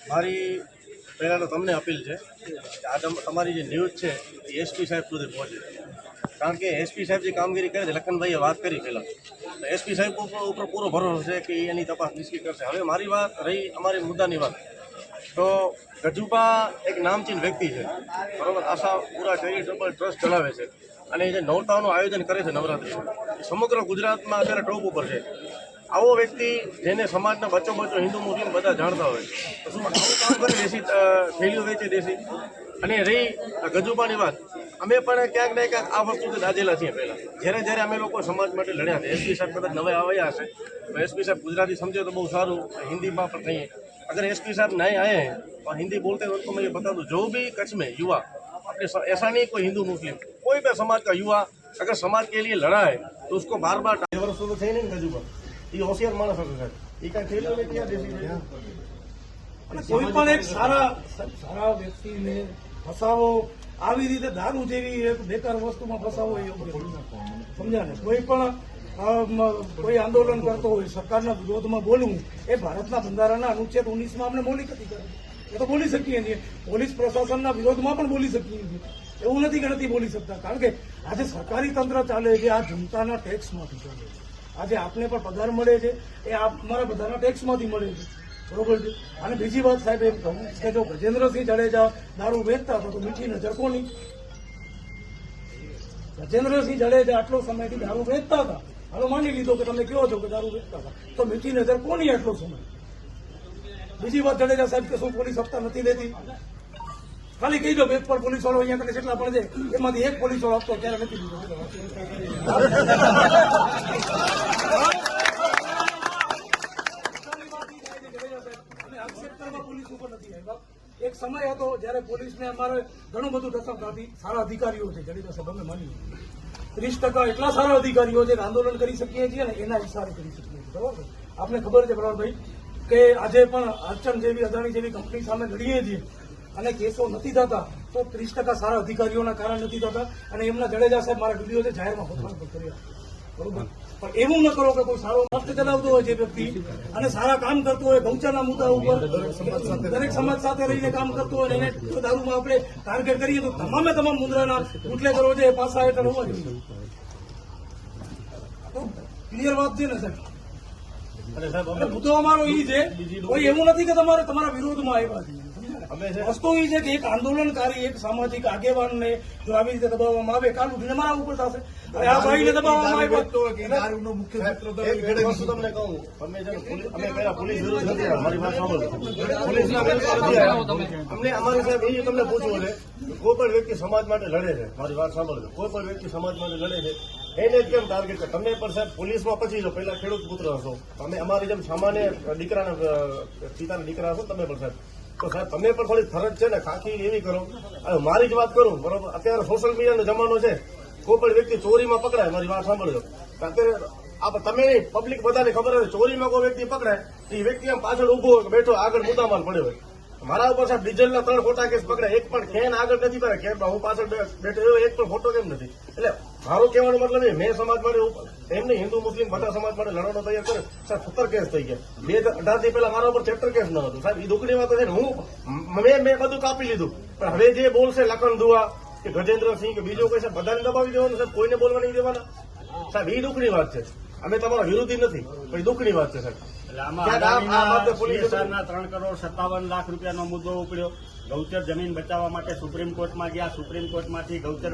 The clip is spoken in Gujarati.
મારી પહેલાં તો તમને અપીલ છે કે આ તમારી જે ન્યૂઝ છે એ એસપી સાહેબ સુધી પહોંચે, કારણ કે એસપી સાહેબ જે કામગીરી કરે છે, લખનભાઈએ વાત કરી પહેલાં, તો એસપી સાહેબ ઉપર પૂરો ભરોસો છે કે એની તપાસ નિશ્ચિત કરશે. હવે મારી વાત રહી અમારી મુદ્દાની વાત, તો ગજુબા એક નામચીન વ્યક્તિ છે, બરાબર. આશાપુરા ચેરિટેબલ ટ્રસ્ટ ચલાવે છે અને જે નોરતાનું આયોજન કરે છે નવરાત્રિનું, સમગ્ર ગુજરાતમાં અત્યારે ટોપ ઉપર છે. આવો વ્યક્તિ જેને સમાજના બચ્ચો હિન્દુ મુસ્લિમ બધા જાણતા હોય, તો શું આવું કામ કરી દેશી થેલીઓ વેચી દેશી? અને રહી ગજુબાની વાત, અમે પણ ક્યાંક ને ક્યાંક આ વસ્તુથી દાજેલા છીએ. પહેલાં જ્યારે અમે લોકો સમાજ માટે લડ્યા હતા, એસપી સાહેબ કદાચ નવા આવ્યા હશે તો એસપી સાહેબ ગુજરાતી समझे तो बहुत सारू, हिंदी में पर नहीं. अगर एसपी साहब नए आए हैं और हिंदी बोलते हैं तो मैं ये बता दूं, जो भी कच्छ में युवा अपने, ऐसा नहीं कोई हिंदू मुस्लिम, कोई भी समाज का युवा अगर समाज के लिए लड़ा है तो उसको बार बार वर्षों तो थे नहीं गजूबा, ये होशियार माणस હતો સાહેબ, એ કાંઈ થેલીઓ વેચી દેશી છે. કોઈ પણ એક સારા વ્યક્તિને ફસાવો, આવી રીતે દારૂ જેવી એક બેકાર વસ્તુમાં ફસાવો એ યોગ્ય સમજ્યા ને. કોઈ આંદોલન કરતો હોય, સરકારના વિરોધમાં બોલવું એ ભારતના બંધારણના અનુચ્છેદ 19માં અમને મૌલિક અધિકાર એ તો બોલી શકીએ છીએ. પોલીસ પ્રશાસનના વિરોધમાં પણ બોલી શકીએ છીએ, એવું નથી કે નથી બોલી શકતા. કારણ કે આજે સરકારી તંત્ર ચાલે છે આ જનતાના ટેક્સમાંથી ચાલે છે. આજે આપને પણ પગાર મળે છે એ અમારા બધાના ટેક્સમાંથી મળે છે, બરોબર છે. અને બીજી વાત સાહેબ એમ કહું કે જો ગજેન્દ્રસિંહ જાડેજા દારૂ વેચતા હતા તો મીઠી નજર કોની? ગજેન્દ્રસિંહ જાડેજા આટલો સમયથી દારૂ વેચતા હતા, હાલો માની લીધો કે તમે કહો છો કે દારૂ વેચતા હતા, તો મીઠી નજર કોની આટલો સમય? બીજી વાત જાડેજા સાહેબ કે શું પોલીસ હપ્તા નથી દેતી? ખાલી કહી દો એક પણ પોલીસ વાળો અહીંયા કને જેટલા પણ છે એમાંથી એક પોલીસ વાળો હપ્તો ક્યારે નથી દીધો? પોલીસ ઉપર નથી આવ્યા. એક સમય હતો જયારે પોલીસને અમારે ઘણું બધું ટસક હતી. સારા અધિકારીઓ છે જાડેજા સાહેબ, અમે માની 30% એટલા સારા અધિકારીઓ છે કે આંદોલન કરી શકીએ છીએ ને એના ઇશારે કરી શકીએ છીએ, બરાબર. આપને ખબર છે બરાબરભાઈ કે આજે પણ અર્ચન જેવી, અદાણી જેવી કંપની સામે લડીએ છીએ અને કેસો નથી થતા તો 30% સારા અધિકારીઓના કારણે નથી થતા. અને એમના જાડેજા સાહેબ મારા વિડીયો છે જાહેરમાં પોતાના પર કર્યા, બરોબર. પણ એવું ન કરો કે કોઈ સારો મસ્ત ચલાવતો હોય જે વ્યક્તિ અને સારા કામ કરતો હોય ગૌચરના મુદ્દા ઉપર, દરેક સમાજ સાથે રહીને કામ કરતો હોય એને દારૂમાં આપણે ટાર્ગેટ કરીએ તો તમામ મુદ્રાના બુટલેગરો છે પાસા હેઠળ હોવા જોઈએ. તો ક્લિયર વાત છે ને સાહેબ? અને સાહેબ મુદ્દો અમારો એ છે, કોઈ એવું નથી કે તમારા વિરોધમાં આવ્યા છે. વસ્તુ એ છે કે એક આંદોલનકારી, એક સામાજિક આગેવાનને જો આવી રીતે દબાવવામાં આવે, કાલ ઉઠીને મારા ઉપર થશે. આ ભાઈને દબાવવામાં આવ્યો તો દારૂનો મુખ્ય સૂત્ર તો એક વસ્તુ તમને કહું, અમે પહેલા પોલીસ વિરુદ્ધ નથી આવ્યા, મારી વાત સાંભળો. પોલીસના વિરુદ્ધ નથી આવ્યા. અમને અમારી સાહેબ એ તમને પૂછવું છે, કોઈ પણ વ્યક્તિ સમાજ માટે લડે છે, મારી વાત સાંભળજો, કોઈ પણ વ્યક્તિ સમાજ માટે લડે છે એને જ કેમ ટાર્ગેટ કરે? તમે પણ સાહેબ પોલીસમાં પછી જો પહેલા ખેડૂત પુત્ર હશો, તમે અમારી જેમ સામાન્ય દીકરાના પિતાના દીકરા હશો તમે પણ સાહેબ, તો સાહેબ તમે પણ થોડી ફરજ છે ને ખાખી એવી કરો. હવે મારી જ વાત કરું, બરોબર, અત્યારે સોશિયલ મીડિયાનો જમાનો છે, કોઈ પણ વ્યક્તિ ચોરીમાં પકડાય, મારી વાત સાંભળજો, અત્યારે તમે નહીં પબ્લિક બધાને ખબર હોય, ચોરીમાં કોઈ વ્યક્તિ પકડાય એ વ્યક્તિ આમ પાછળ ઉભો હોય બેઠો આગળ મુદ્દામાલ પડ્યો હોય. મારા ઉપર સાહેબ ડીઝલના 3 ખોટા કેસ પકડાય, એક પણ ખેન આગળ નથી પડે, ખેન હું પાછળ બેઠો એવો એક પણ ખોટો કેમ નથી. એટલે મારો કહેવાનો મતલબ એ મેં સમાજ માટે એમને હિન્દુ મુસ્લિમ બધા સમાજ માટે લડવાનો તૈયાર કરે સાહેબ. 17 કેસ થઈ ગયા, 2018 થી પહેલા મારા ઉપર ચેપ્ટર કેસ ન હતું સાહેબ. એ દુઃખની વાત છે ને, મેં બધું કાપી લીધું, પણ હવે જે બોલશે લખન દુઆ કે ગજેન્દ્રસિંહ કે બીજો કોઈ સાહેબ બધાને દબાવી દેવાનું સાહેબ, કોઈને બોલવા નહીં દેવાના સાહેબ. એ દુઃખની વાત છે. અમે તમારા વિરોધી નથી, પણ એ દુઃખની વાત છે સાહેબ. CSRના 3,57,00,000 રૂપિયાનો મુદ્દો ઉપડ્યો. ગૌચર જમીન બચાવવા માટે સુપ્રીમ કોર્ટમાં ગયા, સુપ્રીમ કોર્ટમાંથી ગૌચર